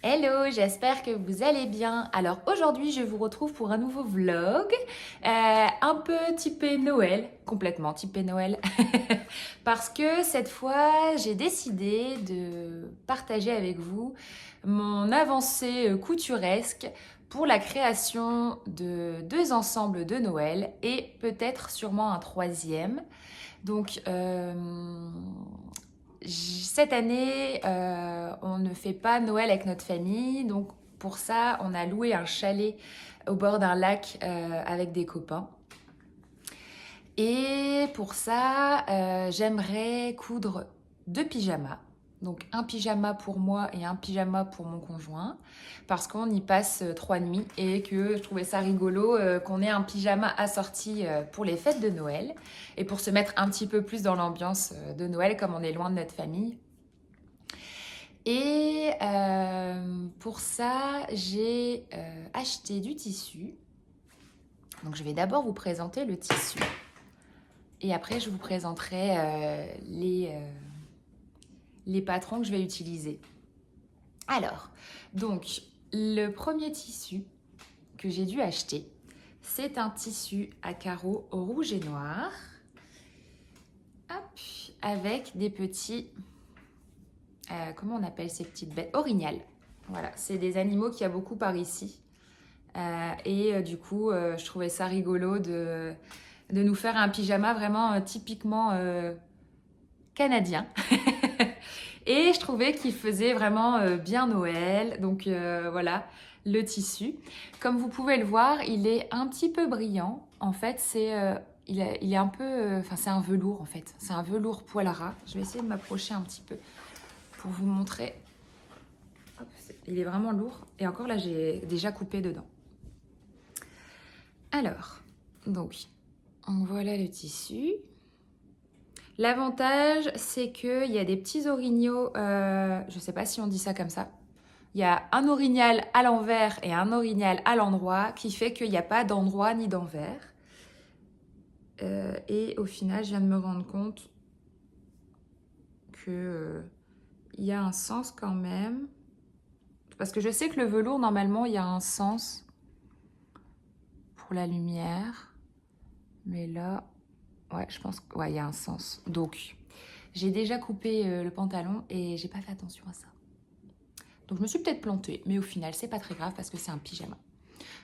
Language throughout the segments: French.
Hello, j'espère que vous allez bien. Alors aujourd'hui, je vous retrouve pour un nouveau vlog, un peu typé Noël, complètement typé Noël, parce que cette fois, j'ai décidé de partager avec vous mon avancée couturesque pour la création de 2 ensembles de Noël et peut-être sûrement un troisième. Donc, cette année, on ne fait pas Noël avec notre famille, donc pour ça, on a loué un chalet au bord d'un lac avec des copains. Et pour ça, j'aimerais coudre 2 pyjamas. Donc un pyjama pour moi et un pyjama pour mon conjoint, parce qu'on y passe 3 nuits et que je trouvais ça rigolo qu'on ait un pyjama assorti pour les fêtes de Noël et pour se mettre un petit peu plus dans l'ambiance de Noël comme on est loin de notre famille. Et pour ça, j'ai acheté du tissu. Donc je vais d'abord vous présenter le tissu. Et après, je vous présenterai les patrons que je vais utiliser. Alors, donc, le premier tissu que j'ai dû acheter, c'est un tissu à carreaux rouge et noir. Hop, avec des petits... comment on appelle ces petites bêtes? Orignal. Voilà, c'est des animaux qu'il y a beaucoup par ici. Du coup, je trouvais ça rigolo de nous faire un pyjama vraiment typiquement canadien. Et je trouvais qu'il faisait vraiment bien Noël. Donc voilà, le tissu. Comme vous pouvez le voir, il est un petit peu brillant. En fait, il est un peu... Enfin, c'est un velours en fait. C'est un velours poil à ras. Je vais essayer de m'approcher un petit peu pour vous montrer. Hop, il est vraiment lourd. Et encore là, j'ai déjà coupé dedans. Alors, donc, voilà le tissu. L'avantage, c'est qu'il y a des petits orignaux, je ne sais pas si on dit ça comme ça. Il y a un orignal à l'envers et un orignal à l'endroit qui fait qu'il n'y a pas d'endroit ni d'envers. Et au final, je viens de me rendre compte qu'il y a un sens quand même. Parce que je sais que le velours, normalement, il y a un sens pour la lumière. Mais là, ouais, je pense qu'il y a un sens. Donc, j'ai déjà coupé le pantalon et j'ai pas fait attention à ça. Donc, je me suis peut-être plantée, mais au final, c'est pas très grave parce que c'est un pyjama.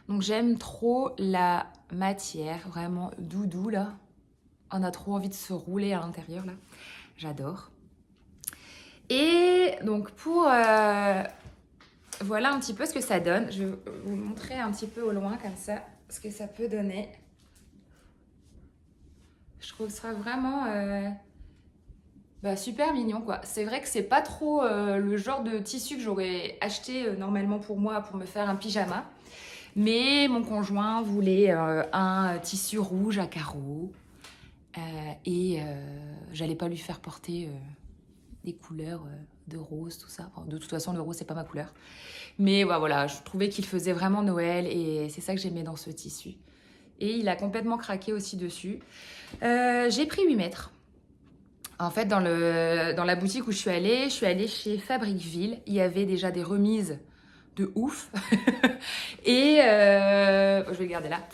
Donc, j'aime trop la matière, vraiment doudou, là. On a trop envie de se rouler à l'intérieur, là. J'adore. Et donc, voilà un petit peu ce que ça donne. Je vais vous montrer un petit peu au loin, comme ça, ce que ça peut donner. Je trouve ça vraiment super mignon, quoi. C'est vrai que c'est pas trop le genre de tissu que j'aurais acheté normalement pour moi pour me faire un pyjama. Mais mon conjoint voulait un tissu rouge à carreaux. J'allais pas lui faire porter des couleurs de rose, tout ça. Enfin, de toute façon, le rose, c'est pas ma couleur. Mais voilà, je trouvais qu'il faisait vraiment Noël et c'est ça que j'aimais dans ce tissu. Et il a complètement craqué aussi dessus. J'ai pris 8 mètres. En fait, dans la boutique où je suis allée chez Fabriqueville. Il y avait déjà des remises de ouf. Je vais le garder là.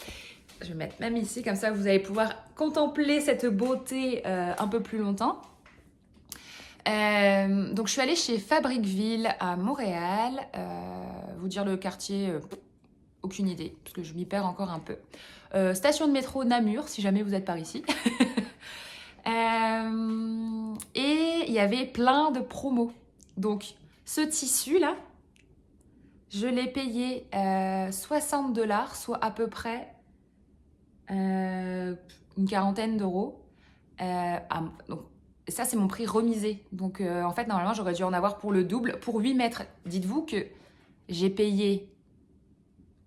Je vais le mettre même ici, comme ça vous allez pouvoir contempler cette beauté un peu plus longtemps. Donc je suis allée chez Fabriqueville à Montréal. Vous dire le quartier, aucune idée, parce que je m'y perds encore un peu. Station de métro Namur, si jamais vous êtes par ici. Et il y avait plein de promos. Donc ce tissu là, je l'ai payé 60 $, soit à peu près une quarantaine d'euros. Donc ça c'est mon prix remisé. Donc en fait normalement j'aurais dû en avoir pour le double, pour 8 mètres. Dites-vous que j'ai payé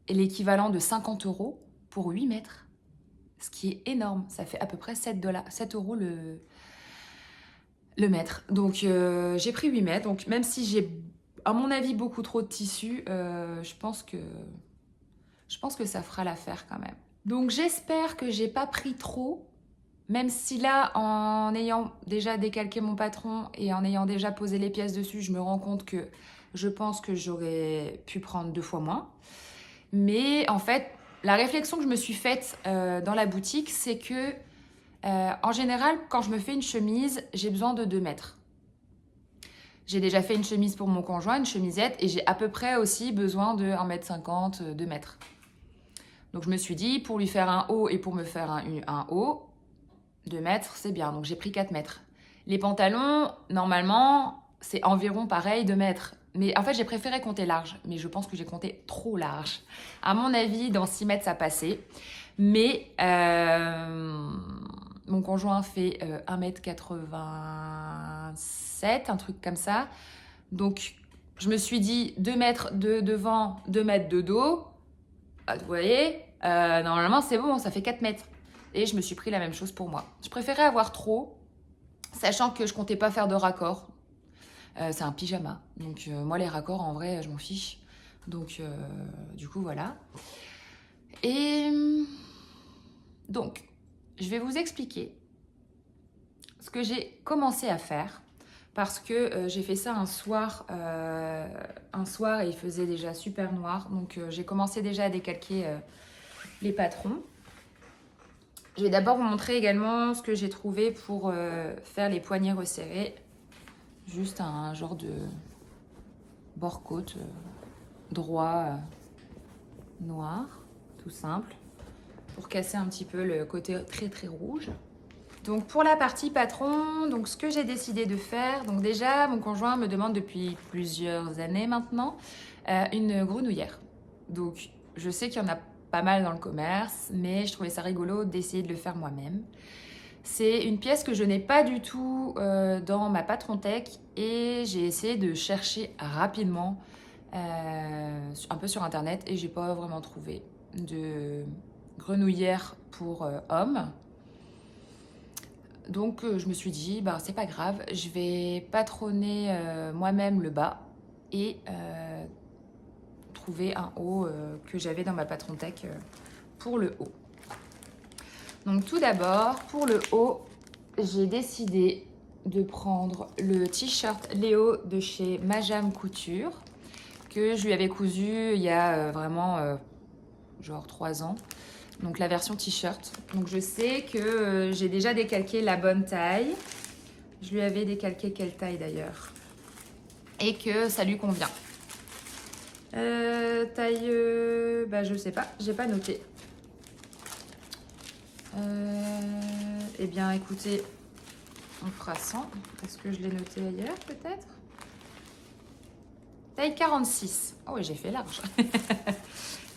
l'équivalent de 50 € pour 8 mètres. Ce qui est énorme. Ça fait à peu près 7 € le mètre. Donc j'ai pris 8 mètres. Donc même si j'ai, à mon avis, beaucoup trop de tissu, je pense que ça fera l'affaire quand même. Donc j'espère que j'ai pas pris trop. Même si là, en ayant déjà décalqué mon patron et en ayant déjà posé les pièces dessus, je me rends compte que je pense que j'aurais pu prendre 2 fois moins. Mais en fait, la réflexion que je me suis faite dans la boutique, c'est que en général, quand je me fais une chemise, j'ai besoin de 2 mètres. J'ai déjà fait une chemise pour mon conjoint, une chemisette, et j'ai à peu près aussi besoin de 1,50 m, 2 mètres. Donc je me suis dit, pour lui faire un haut et pour me faire un haut, 2 mètres, c'est bien. Donc j'ai pris 4 mètres. Les pantalons, normalement, c'est environ pareil, 2 mètres. Mais en fait, j'ai préféré compter large. Mais je pense que j'ai compté trop large. À mon avis, dans 6 mètres, ça passait. Mais mon conjoint fait 1,87 m, un truc comme ça. Donc, je me suis dit 2 mètres de devant, 2 mètres de dos. Vous voyez, normalement, c'est bon, ça fait 4 mètres. Et je me suis pris la même chose pour moi. Je préférais avoir trop, sachant que je comptais pas faire de raccords. C'est un pyjama. Donc, moi, les raccords, en vrai, je m'en fiche. Donc, du coup, voilà. Et donc, je vais vous expliquer ce que j'ai commencé à faire. Parce que j'ai fait ça un soir et il faisait déjà super noir. Donc, j'ai commencé déjà à décalquer les patrons. Je vais d'abord vous montrer également ce que j'ai trouvé pour faire les poignets resserrés. Juste un genre de bord-côte droit noir, tout simple, pour casser un petit peu le côté très très rouge. Donc pour la partie patron, donc ce que j'ai décidé de faire, donc déjà mon conjoint me demande depuis plusieurs années maintenant une grenouillère. Donc je sais qu'il y en a pas mal dans le commerce, mais je trouvais ça rigolo d'essayer de le faire moi-même. C'est une pièce que je n'ai pas du tout dans ma Patron Tech et j'ai essayé de chercher rapidement un peu sur internet et j'ai pas vraiment trouvé de grenouillère pour hommes. Donc je me suis dit, bah, c'est pas grave, je vais patronner moi-même le bas et trouver un haut que j'avais dans ma Patron Tech pour le haut. Donc tout d'abord, pour le haut, j'ai décidé de prendre le t-shirt Léo de chez Majam Couture que je lui avais cousu il y a vraiment genre 3 ans. Donc la version t-shirt. Donc je sais que j'ai déjà décalqué la bonne taille. Je lui avais décalqué quelle taille d'ailleurs. Et que ça lui convient. Taille, bah je sais pas, j'ai pas noté. Eh bien écoutez, on fera 100. Est-ce que je l'ai noté ailleurs peut-être? Taille 46. Oh oui, j'ai fait large.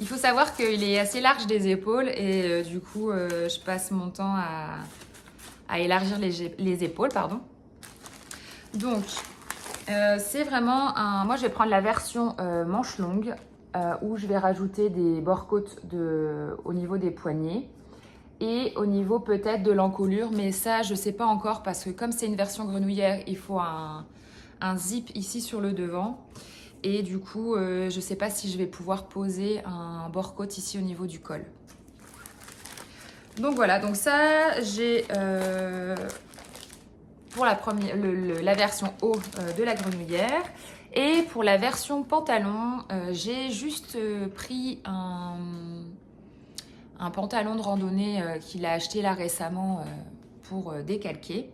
Il faut savoir qu'il est assez large des épaules et du coup, je passe mon temps à élargir les épaules, pardon. Donc, c'est vraiment un... Moi, je vais prendre la version manche longue où je vais rajouter des bords-côtes au niveau des poignets et au niveau peut-être de l'encolure, mais ça, je ne sais pas encore parce que comme c'est une version grenouillère, il faut un zip ici sur le devant. Et du coup, je ne sais pas si je vais pouvoir poser un bord-côte ici au niveau du col. Donc voilà, donc ça, j'ai pour la version haut de la grenouillère. Et pour la version pantalon, j'ai juste pris un pantalon de randonnée qu'il a acheté là récemment pour décalquer.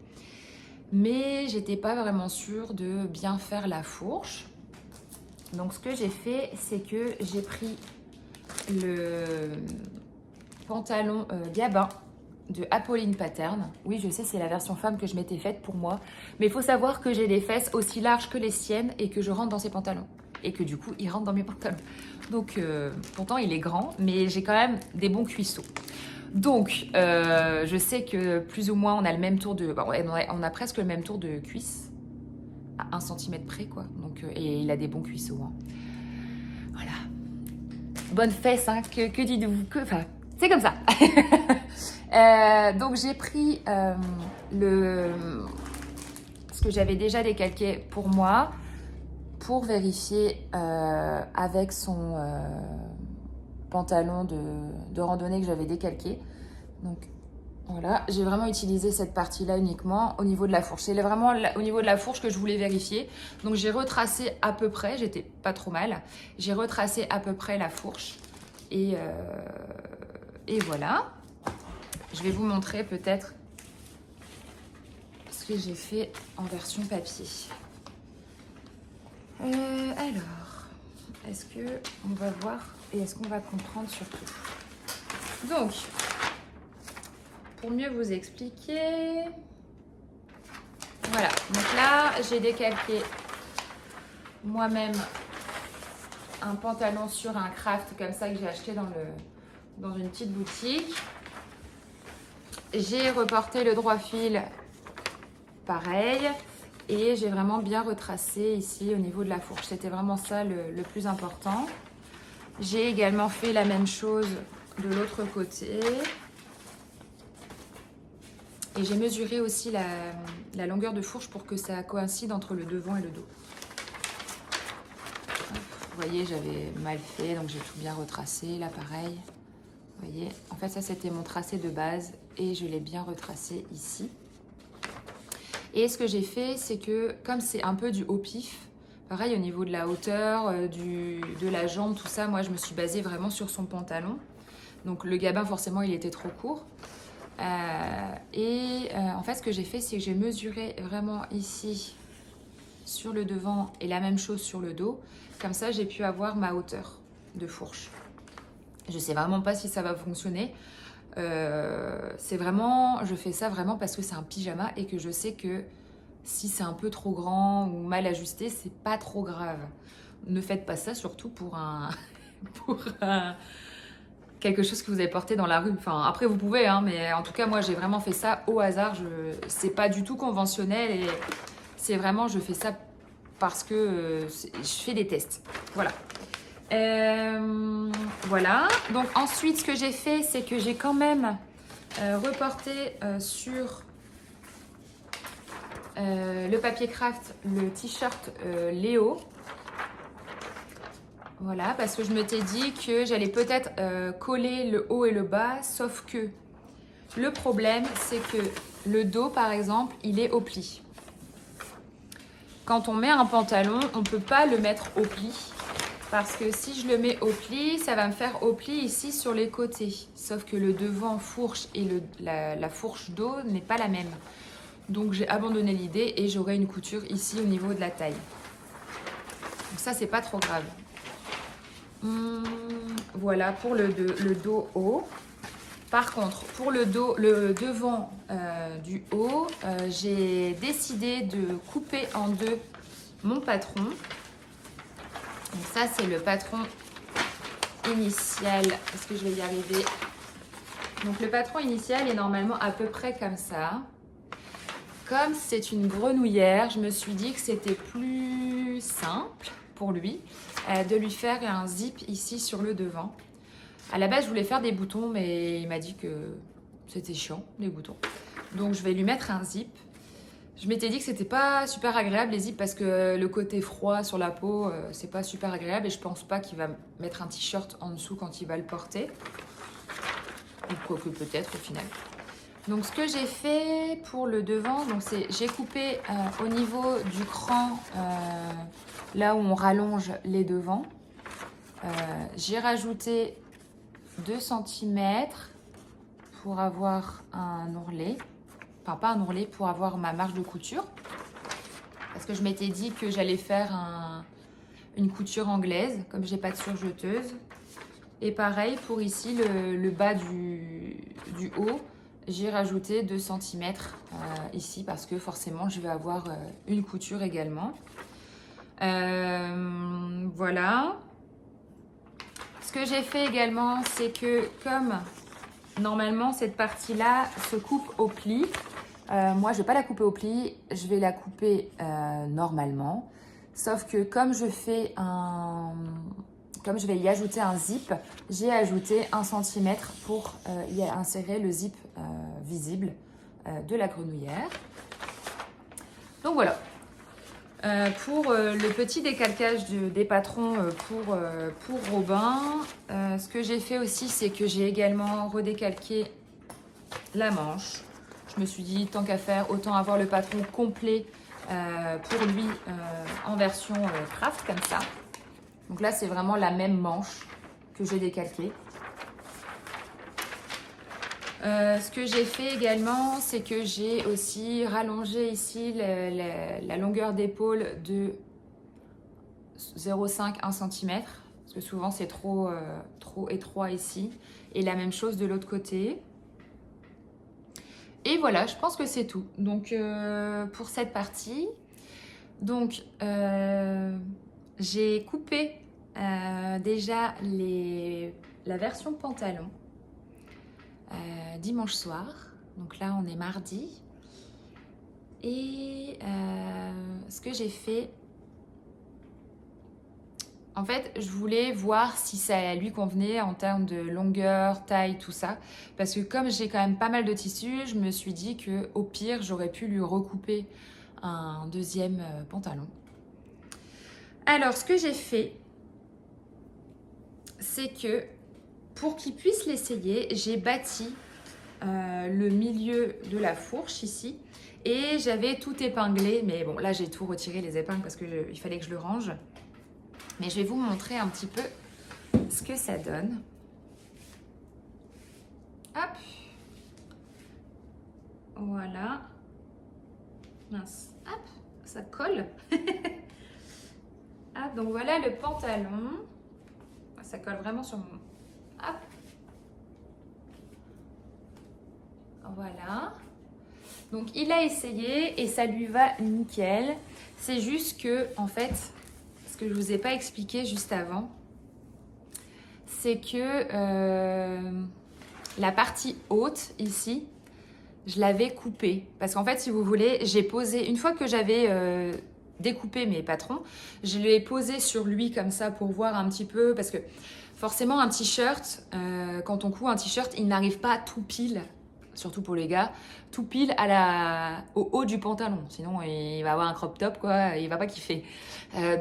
Mais j'étais pas vraiment sûre de bien faire la fourche. Donc ce que j'ai fait, c'est que j'ai pris le pantalon Gabin de Apolline Pattern. Oui, je sais, c'est la version femme que je m'étais faite pour moi. Mais il faut savoir que j'ai les fesses aussi larges que les siennes et que je rentre dans ces pantalons. Et que du coup, il rentre dans mes pantalons. Donc, pourtant, il est grand, mais j'ai quand même des bons cuisseaux. Donc, je sais que plus ou moins, on a le même tour de... on a presque le même tour de cuisse. À 1 cm près, quoi. Donc, et il a des bons cuisseaux. Hein. Voilà. Bonne fesse, hein. Que dites-vous que... Enfin, c'est comme ça. Donc, j'ai pris ce que j'avais déjà décalqué pour moi pour vérifier avec son pantalon de randonnée que j'avais décalqué. Donc, Voilà, j'ai vraiment utilisé cette partie-là uniquement au niveau de la fourche. C'est vraiment au niveau de la fourche que je voulais vérifier. Donc j'ai retracé à peu près, j'étais pas trop mal. J'ai retracé à peu près la fourche. Et voilà. Je vais vous montrer peut-être ce que j'ai fait en version papier. Alors, est-ce qu'on va voir et est-ce qu'on va comprendre surtout? Donc, pour mieux vous expliquer, voilà. Donc là, j'ai décalqué moi-même un pantalon sur un craft comme ça que j'ai acheté dans une petite boutique. J'ai reporté le droit fil, pareil. Et j'ai vraiment bien retracé ici au niveau de la fourche. C'était vraiment ça le plus important. J'ai également fait la même chose de l'autre côté. Et j'ai mesuré aussi la longueur de fourche pour que ça coïncide entre le devant et le dos. Vous voyez, j'avais mal fait, donc j'ai tout bien retracé. Là, pareil. Vous voyez, en fait, ça, c'était mon tracé de base et je l'ai bien retracé ici. Et ce que j'ai fait, c'est que, comme c'est un peu du haut pif, pareil, au niveau de la hauteur, de la jambe, tout ça, moi, je me suis basée vraiment sur son pantalon. Donc, le gabin, forcément, il était trop court. En fait, ce que j'ai fait, c'est que j'ai mesuré vraiment ici sur le devant et la même chose sur le dos. Comme ça, j'ai pu avoir ma hauteur de fourche. Je sais vraiment pas si ça va fonctionner. C'est vraiment, je fais ça vraiment parce que c'est un pyjama et que je sais que si c'est un peu trop grand ou mal ajusté, c'est pas trop grave. Ne faites pas ça surtout pour quelque chose que vous avez porté dans la rue. Enfin, après vous pouvez, hein, mais en tout cas moi j'ai vraiment fait ça au hasard. C'est pas du tout conventionnel et c'est vraiment, je fais ça parce que je fais des tests. Voilà. Voilà. Donc ensuite, ce que j'ai fait, c'est que j'ai quand même reporté sur le papier craft le t-shirt Léo. Voilà, parce que je m'étais dit que j'allais peut-être coller le haut et le bas, sauf que le problème, c'est que le dos, par exemple, il est au pli. Quand on met un pantalon, on ne peut pas le mettre au pli. Parce que si je le mets au pli, ça va me faire au pli ici sur les côtés. Sauf que le devant fourche et la fourche dos n'est pas la même. Donc j'ai abandonné l'idée et j'aurai une couture ici au niveau de la taille. Donc ça, c'est pas trop grave. Voilà pour le dos haut. Par contre, pour le devant du haut, j'ai décidé de couper en deux mon patron. Donc ça, c'est le patron initial. Est-ce que je vais y arriver? Donc le patron initial est normalement à peu près comme ça. Comme c'est une grenouillère, je me suis dit que c'était plus simple pour lui de lui faire un zip ici sur le devant. À la base, je voulais faire des boutons, mais il m'a dit que c'était chiant, les boutons. Donc je vais lui mettre un zip. Je m'étais dit que c'était pas super agréable les zips parce que le côté froid sur la peau, c'est pas super agréable et je pense pas qu'il va mettre un t-shirt en dessous quand il va le porter. Ou quoique peut-être au final. Donc ce que j'ai fait pour le devant, donc j'ai coupé au niveau du cran, là où on rallonge les devants. J'ai rajouté 2 cm pour avoir un ourlet. Enfin, pas un ourlet, pour avoir ma marge de couture. Parce que je m'étais dit que j'allais faire une couture anglaise, comme j'ai pas de surjeteuse. Et pareil, pour ici, le bas du haut, j'ai rajouté 2 cm ici, parce que forcément, je vais avoir une couture également. Voilà. Ce que j'ai fait également, c'est que comme normalement, cette partie-là se coupe au pli. Moi, je ne vais pas la couper au pli, je vais la couper normalement. Sauf que comme je vais y ajouter un zip, j'ai ajouté 1 cm pour y insérer le zip visible de la grenouillère. Donc voilà. Pour le petit décalcage des patrons pour Robin, ce que j'ai fait aussi, c'est que j'ai également redécalqué la manche. Je me suis dit, tant qu'à faire, autant avoir le patron complet pour lui en version craft comme ça. Donc là, c'est vraiment la même manche que j'ai décalquée. Ce que j'ai fait également, c'est que j'ai aussi rallongé ici la longueur d'épaule de 0,5 1 cm. Parce que souvent, c'est trop étroit ici. Et la même chose de l'autre côté. Et voilà, je pense que c'est tout. Donc, pour cette partie, donc, j'ai coupé déjà la version pantalon dimanche soir. Donc là, on est mardi. Et ce que j'ai fait, en fait, je voulais voir si ça lui convenait en termes de longueur, taille, tout ça. Parce que comme j'ai quand même pas mal de tissu, je me suis dit qu'au pire, j'aurais pu lui recouper un deuxième pantalon. Alors, ce que j'ai fait, c'est que pour qu'il puisse l'essayer, j'ai bâti le milieu de la fourche ici. Et j'avais tout épinglé. Mais bon, là, j'ai tout retiré les épingles parce qu'il fallait que je le range. Mais je vais vous montrer un petit peu ce que ça donne. Hop. Voilà. Mince. Hop. Ça colle. Hop. Donc voilà le pantalon. Ça colle vraiment sur mon... Hop. Voilà. Donc il a essayé et ça lui va nickel. C'est juste que, en fait... que je ne vous ai pas expliqué juste avant, c'est que la partie haute ici, je l'avais coupée. Parce qu'en fait, si vous voulez, j'ai posé, une fois que j'avais découpé mes patrons, je l'ai posé sur lui comme ça pour voir un petit peu, parce que forcément un t-shirt, quand on coud un t-shirt, il n'arrive pas tout pile, surtout pour les gars, tout pile au haut du pantalon. Sinon, il va avoir un crop top, quoi. Il va pas kiffer.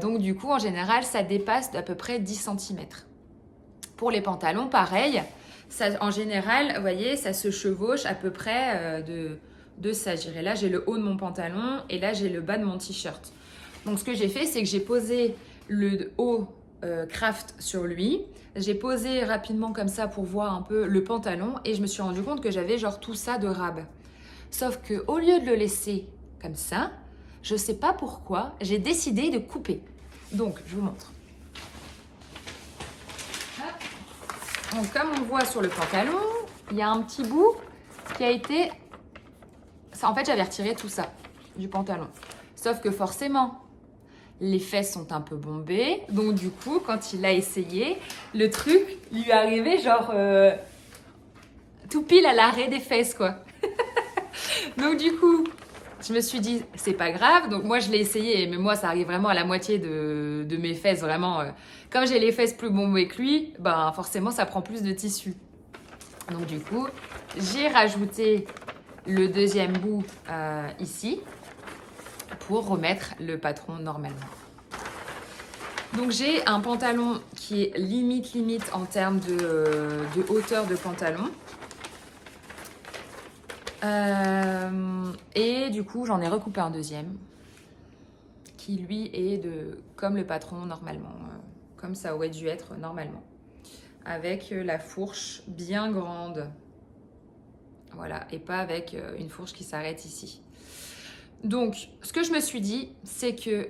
Donc, du coup, en général, ça dépasse d'à peu près 10 cm. Pour les pantalons, pareil. Ça, en général, vous voyez, ça se chevauche à peu près de ça. Je dirais là, j'ai le haut de mon pantalon et là, j'ai le bas de mon t-shirt. Donc, ce que j'ai fait, c'est que j'ai posé le haut craft sur lui. J'ai posé rapidement comme ça pour voir un peu le pantalon et je me suis rendu compte que j'avais genre tout ça de rab. Sauf que au lieu de le laisser comme ça, je sais pas pourquoi, j'ai décidé de couper. Donc, je vous montre. Donc, comme on voit sur le pantalon, il y a un petit bout qui a été... En fait, j'avais retiré tout ça du pantalon. Sauf que forcément, les fesses sont un peu bombées. Donc, du coup, quand il a essayé, le truc lui est arrivé genre tout pile à l'arrêt des fesses, quoi. Donc, du coup, je me suis dit, c'est pas grave. Donc, moi, je l'ai essayé. Mais moi, ça arrive vraiment à la moitié de mes fesses. Vraiment, comme j'ai les fesses plus bombées que lui, ben, forcément, ça prend plus de tissu. Donc, du coup, j'ai rajouté le deuxième bout ici pour remettre le patron normalement. Donc j'ai un pantalon qui est limite en termes de hauteur de pantalon. Et du coup j'en ai recoupé un deuxième qui lui est comme le patron normalement, comme ça aurait dû être normalement. Avec la fourche bien grande. Voilà, et pas avec une fourche qui s'arrête ici. Donc, ce que je me suis dit, c'est que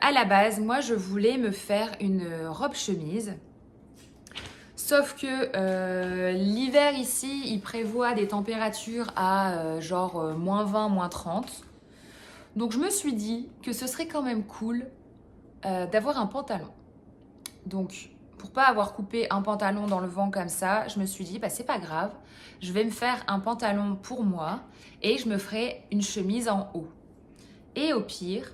à la base, moi, je voulais me faire une robe chemise. Sauf que l'hiver ici, il prévoit des températures à genre moins 20, moins 30. Donc, je me suis dit que ce serait quand même cool d'avoir un pantalon. Donc, pour pas avoir coupé un pantalon dans le vent comme ça, je me suis dit, bah, c'est pas grave. Je vais me faire un pantalon pour moi et je me ferai une chemise en haut. Et au pire,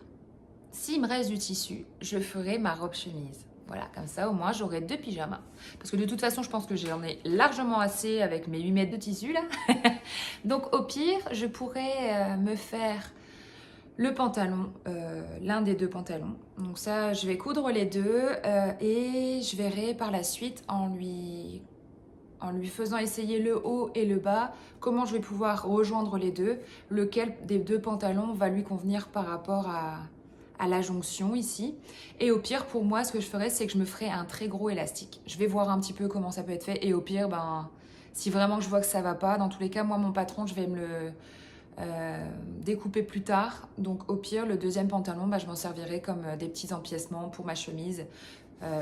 s'il me reste du tissu, je ferai ma robe chemise. Voilà, comme ça au moins j'aurai 2 pyjamas. Parce que de toute façon, je pense que j'en ai largement assez avec mes 8 mètres de tissu là. Donc au pire, je pourrais me faire le pantalon, l'un des 2 pantalons. Donc ça, je vais coudre les deux et je verrai par la suite en lui en lui faisant essayer le haut et le bas, comment je vais pouvoir rejoindre les deux, lequel des deux pantalons va lui convenir par rapport à la jonction ici. Et au pire, pour moi, ce que je ferais, c'est que je me ferais un très gros élastique. Je vais voir un petit peu comment ça peut être fait. Et au pire, ben, si vraiment je vois que ça va pas, dans tous les cas, moi, mon patron, je vais me le découper plus tard. Donc au pire, le deuxième pantalon, bah, je m'en servirai comme des petits empiècements pour ma chemise.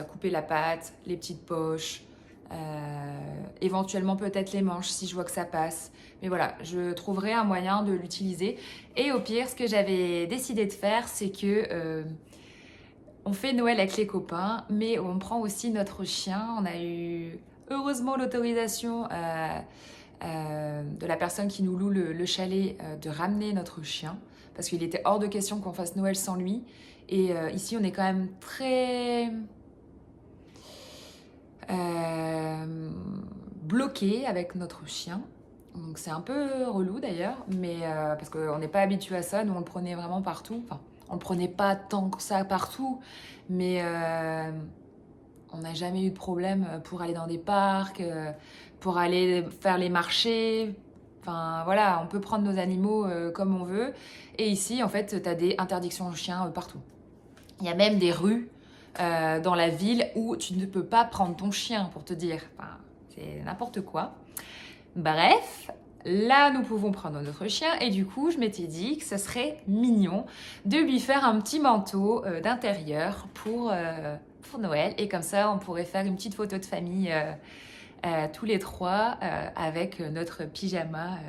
Couper la patte, les petites poches, éventuellement peut-être les manches si je vois que ça passe. Mais voilà, je trouverai un moyen de l'utiliser. Et au pire, ce que j'avais décidé de faire, c'est que on fait Noël avec les copains, mais on prend aussi notre chien. On a eu heureusement l'autorisation de la personne qui nous loue le chalet de ramener notre chien, parce qu'il était hors de question qu'on fasse Noël sans lui. Et ici, on est quand même très bloqué avec notre chien. Donc c'est un peu relou d'ailleurs, mais parce qu'on n'est pas habitué à ça. Nous, on le prenait vraiment partout. Enfin, on le prenait pas tant que ça partout, mais on n'a jamais eu de problème pour aller dans des parcs, pour aller faire les marchés. Enfin voilà, on peut prendre nos animaux comme on veut. Et ici, en fait, tu as des interdictions aux chiens partout. Il y a même des rues dans la ville où tu ne peux pas prendre ton chien, pour te dire. Enfin, c'est n'importe quoi. Bref, là, nous pouvons prendre notre chien. Et du coup, je m'étais dit que ce serait mignon de lui faire un petit manteau d'intérieur pour Noël. Et comme ça, on pourrait faire une petite photo de famille tous les trois avec notre pyjama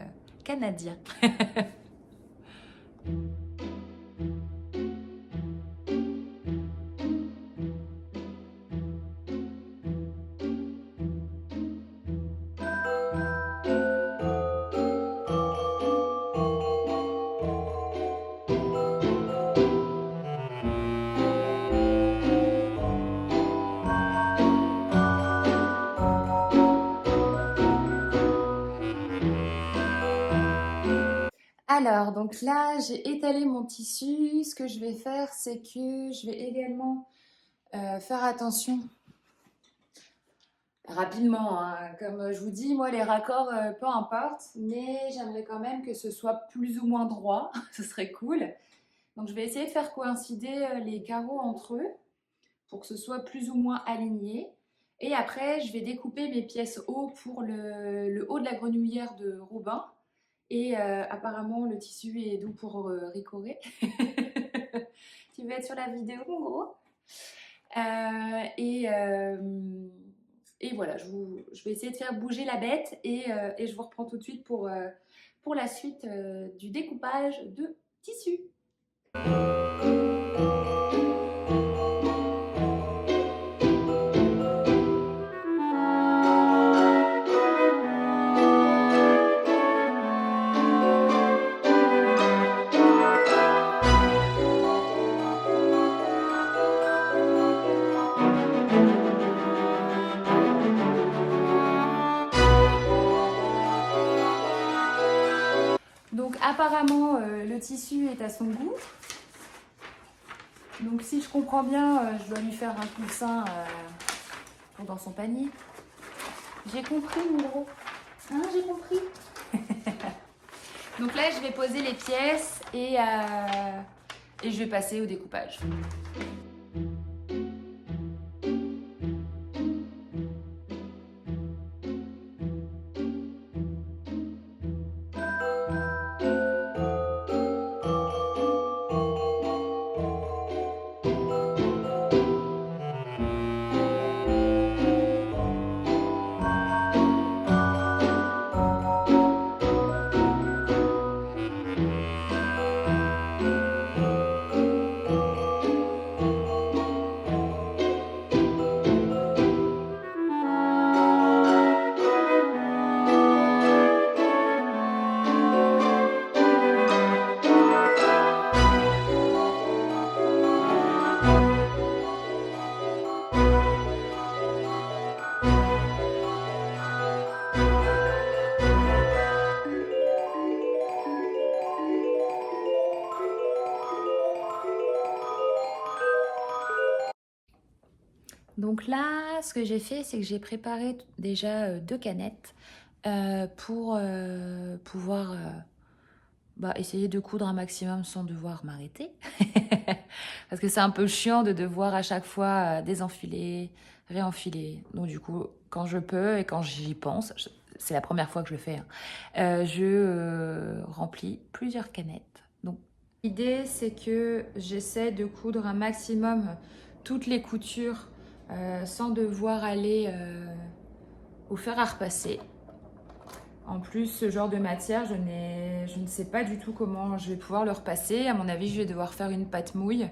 canadien. Alors, donc là, j'ai étalé mon tissu. Ce que je vais faire, c'est que je vais également faire attention rapidement, hein. Comme je vous dis, moi, les raccords, peu importe, mais j'aimerais quand même que ce soit plus ou moins droit. Ce serait cool. Donc, je vais essayer de faire coïncider les carreaux entre eux pour que ce soit plus ou moins aligné. Et après, je vais découper mes pièces haut pour le haut de la grenouillère de Robin. Et apparemment, le tissu est doux pour ricorer. Tu veux être sur la vidéo, en gros. Et voilà, je vais essayer de faire bouger la bête et je vous reprends tout de suite pour la suite du découpage de tissu. Donc apparemment, le tissu est à son goût. Donc si je comprends bien, je dois lui faire un coussin pour dans son panier. J'ai compris, mon gros. Hein, j'ai compris. Donc là, je vais poser les pièces et je vais passer au découpage. Donc là, ce que j'ai fait, c'est que j'ai préparé déjà 2 canettes pour pouvoir essayer de coudre un maximum sans devoir m'arrêter. Parce que c'est un peu chiant de devoir à chaque fois désenfiler, réenfiler. Donc du coup, quand je peux et quand j'y pense, c'est la première fois que je le fais, hein, je remplis plusieurs canettes. Donc l'idée, c'est que j'essaie de coudre un maximum toutes les coutures sans devoir aller au fer à repasser. En plus, ce genre de matière, je ne sais pas du tout comment je vais pouvoir le repasser. À mon avis, je vais devoir faire une pâte mouille.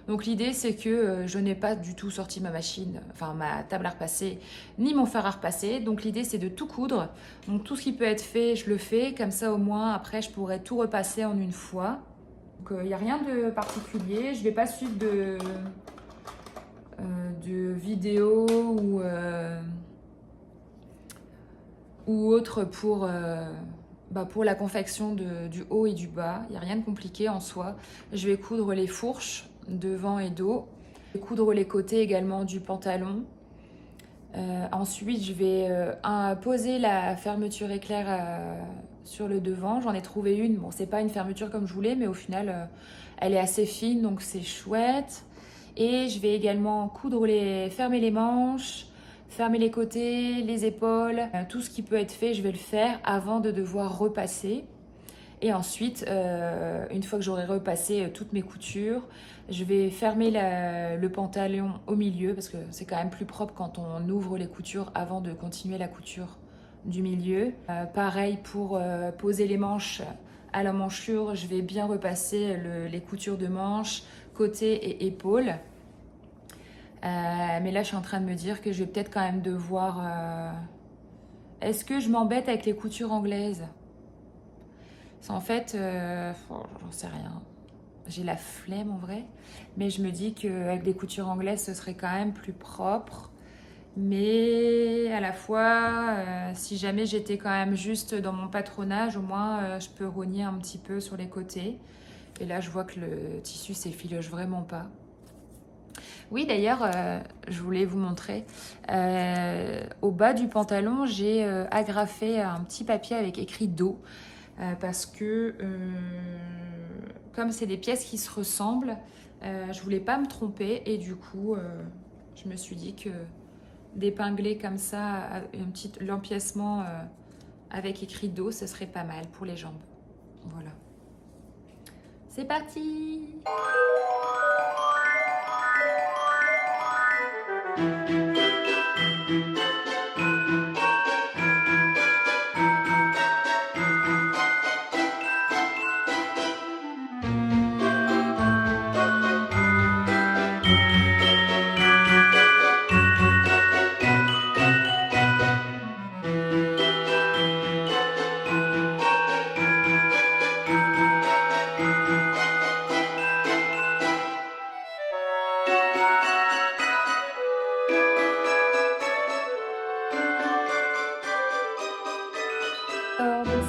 Donc l'idée, c'est que je n'ai pas du tout sorti ma machine, enfin ma table à repasser, ni mon fer à repasser. Donc l'idée, c'est de tout coudre. Donc tout ce qui peut être fait, je le fais. Comme ça, au moins, après, je pourrai tout repasser en une fois. Donc il n'y a rien de particulier. Je ne vais pas suivre de vidéos ou autre pour la confection du haut et du bas. Il n'y a rien de compliqué en soi. Je vais coudre les fourches devant et dos. Je vais coudre les côtés également du pantalon. Ensuite, je vais poser la fermeture éclair sur le devant. J'en ai trouvé une. Bon, c'est pas une fermeture comme je voulais, mais au final, elle est assez fine, donc c'est chouette. Et je vais également fermer les manches, fermer les côtés, les épaules. Tout ce qui peut être fait, je vais le faire avant de devoir repasser. Et ensuite, une fois que j'aurai repassé toutes mes coutures, je vais fermer le pantalon au milieu parce que c'est quand même plus propre quand on ouvre les coutures avant de continuer la couture du milieu. Pareil pour poser les manches à la manchure, je vais bien repasser les coutures de manches, côté et épaules. Mais là, je suis en train de me dire que je vais peut-être quand même devoir... Est-ce que je m'embête avec les coutures anglaises ? En fait, j'en sais rien. J'ai la flemme en vrai. Mais je me dis qu'avec des coutures anglaises, ce serait quand même plus propre. Mais à la fois, si jamais j'étais quand même juste dans mon patronage, au moins je peux rogner un petit peu sur les côtés. Et là, je vois que le tissu s'effiloche vraiment pas. Oui, d'ailleurs, je voulais vous montrer. Au bas du pantalon, j'ai agrafé un petit papier avec écrit dos. Parce que comme c'est des pièces qui se ressemblent, je voulais pas me tromper et du coup je me suis dit que d'épingler comme ça un petit l'empiècement avec écrit dos, ce serait pas mal pour les jambes. Voilà. C'est parti!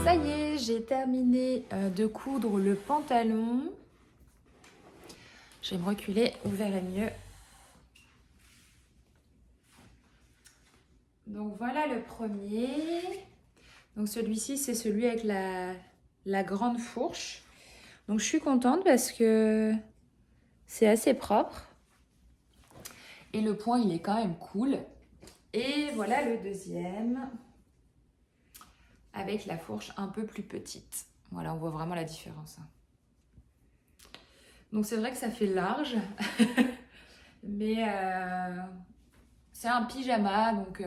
Ça y est, j'ai terminé de coudre le pantalon. Je vais me reculer, vous verrez mieux. Donc voilà le premier. Donc celui-ci, c'est celui avec la grande fourche. Donc je suis contente parce que c'est assez propre. Et le point, il est quand même cool. Et voilà le deuxième. Avec la fourche un peu plus petite. Voilà, on voit vraiment la différence. Donc c'est vrai que ça fait large, mais c'est un pyjama, donc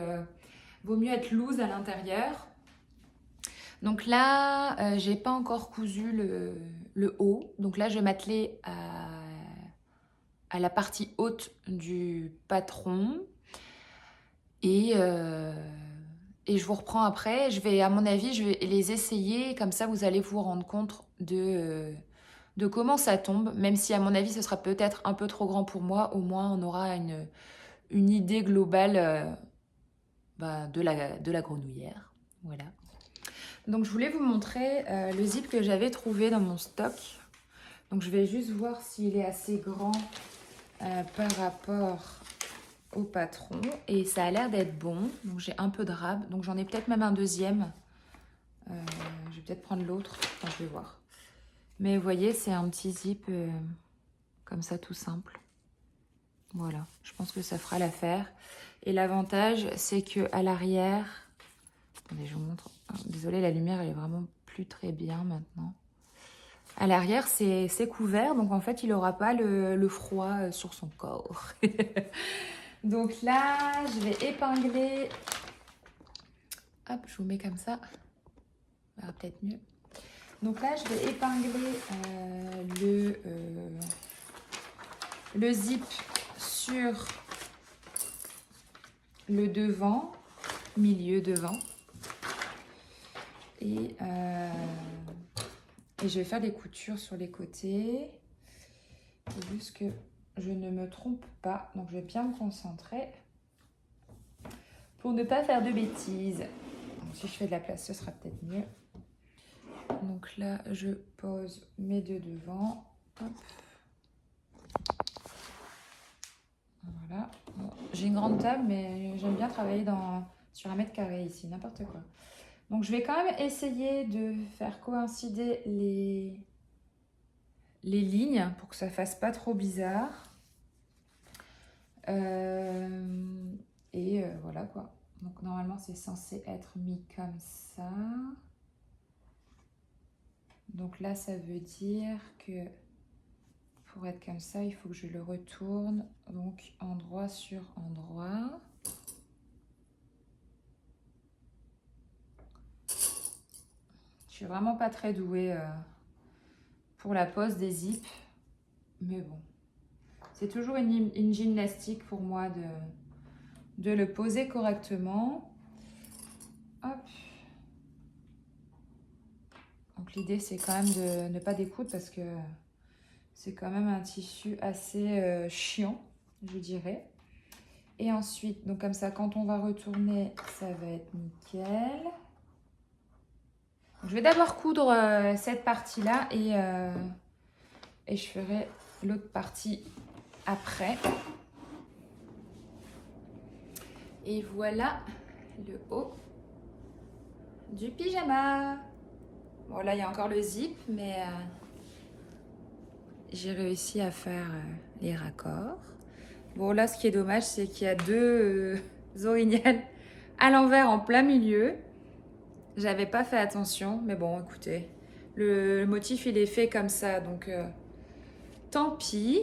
vaut mieux être loose à l'intérieur. Donc là, j'ai pas encore cousu le haut, donc là je vais m'atteler à la partie haute du patron et je vous reprends après. À mon avis, je vais les essayer. Comme ça, vous allez vous rendre compte de comment ça tombe. Même si, à mon avis, ce sera peut-être un peu trop grand pour moi. Au moins, on aura une idée globale de la grenouillère. Voilà. Donc, je voulais vous montrer le zip que j'avais trouvé dans mon stock. Donc, je vais juste voir s'il est assez grand par rapport au patron et ça a l'air d'être bon. Donc j'ai un peu de rab, donc j'en ai peut-être même un deuxième. Je vais peut-être prendre l'autre, enfin, je vais voir. Mais vous voyez, c'est un petit zip comme ça tout simple. Voilà, je pense que ça fera l'affaire. Et l'avantage, c'est que à l'arrière... Attendez, je vous montre. Désolée, la lumière, elle est vraiment plus très bien maintenant. À l'arrière, c'est couvert, donc en fait, il n'aura pas le froid sur son corps. Donc là, je vais épingler. Hop, je vous mets comme ça. Ça va peut-être mieux. Donc là, je vais épingler le zip sur le devant, milieu devant. Et je vais faire des coutures sur les côtés. C'est juste que je ne me trompe pas. Donc, je vais bien me concentrer pour ne pas faire de bêtises. Donc, si je fais de la place, ce sera peut-être mieux. Donc là, je pose mes deux devant. Hop. Voilà. Bon, j'ai une grande table, mais j'aime bien travailler sur 1 m² ici, n'importe quoi. Donc, je vais quand même essayer de faire coïncider les lignes pour que ça fasse pas trop bizarre. Voilà quoi. Donc, normalement, c'est censé être mis comme ça. Donc là, ça veut dire que pour être comme ça, il faut que je le retourne. Donc, endroit sur endroit. Je suis vraiment pas très douée pour la pose des zips. Mais bon, c'est toujours une gymnastique pour moi de le poser correctement. Hop. Donc l'idée, c'est quand même de ne pas découdre parce que c'est quand même un tissu assez chiant, je dirais. Et ensuite, donc comme ça, quand on va retourner, ça va être nickel. Je vais d'abord coudre cette partie-là et je ferai l'autre partie après. Et voilà le haut du pyjama. Bon, là, il y a encore le zip, mais j'ai réussi à faire les raccords. Bon, là, ce qui est dommage, c'est qu'il y a deux orignales à l'envers en plein milieu. J'avais pas fait attention, mais bon, écoutez, le motif, il est fait comme ça, donc tant pis.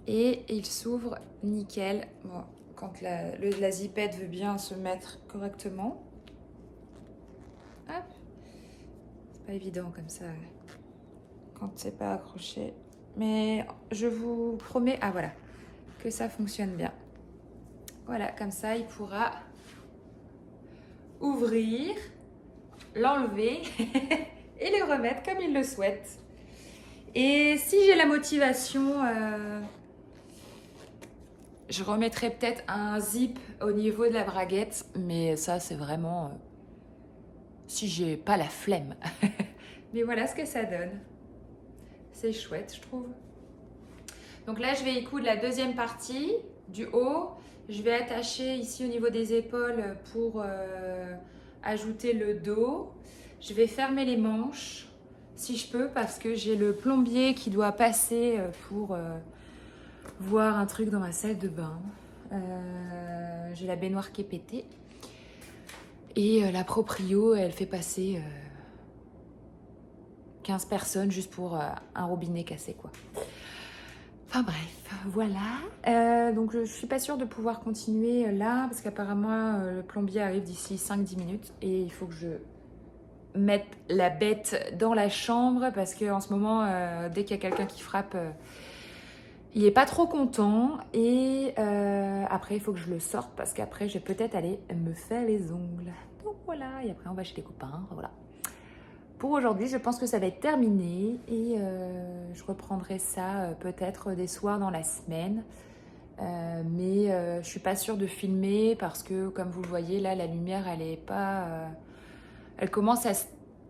Et il s'ouvre nickel. Bon, quand la zipette veut bien se mettre correctement. Hop. C'est pas évident comme ça, quand c'est pas accroché. Mais je vous promets, ah voilà, que ça fonctionne bien. Voilà, comme ça, il pourra ouvrir, l'enlever et le remettre comme il le souhaite. Et si j'ai la motivation, je remettrai peut-être un zip au niveau de la braguette, mais ça, c'est vraiment si j'ai pas la flemme. Mais voilà ce que ça donne. C'est chouette, je trouve. Donc là, je vais y coudre la deuxième partie du haut. Je vais attacher ici au niveau des épaules pour ajouter le dos. Je vais fermer les manches si je peux parce que j'ai le plombier qui doit passer pour voir un truc dans ma salle de bain. J'ai la baignoire qui est pétée. Et la proprio, elle fait passer 15 personnes juste pour un robinet cassé, quoi. Enfin bref, voilà. Donc je suis pas sûre de pouvoir continuer là parce qu'apparemment le plombier arrive d'ici 5-10 minutes et il faut que je mette la bête dans la chambre parce qu'en ce moment, dès qu'il y a quelqu'un qui frappe, il est pas trop content et après il faut que je le sorte parce qu'après je vais peut-être aller me faire les ongles. Donc voilà, et après on va chez les copains, voilà. Pour aujourd'hui, je pense que ça va être terminé et je reprendrai ça peut-être des soirs dans la semaine. Mais je suis pas sûre de filmer parce que, comme vous le voyez, là, la lumière, elle est pas... elle commence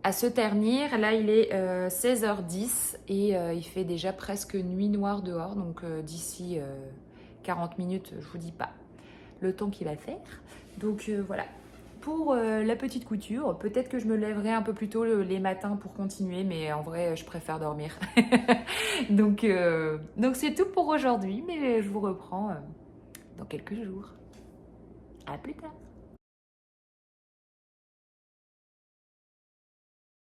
à se ternir. Là, il est 16h10 et il fait déjà presque nuit noire dehors. Donc d'ici 40 minutes, je vous dis pas le temps qu'il va faire. Donc voilà. Pour la petite couture, peut-être que je me lèverai un peu plus tôt les matins pour continuer, mais en vrai, je préfère dormir. Donc c'est tout pour aujourd'hui, mais je vous reprends dans quelques jours. À plus tard.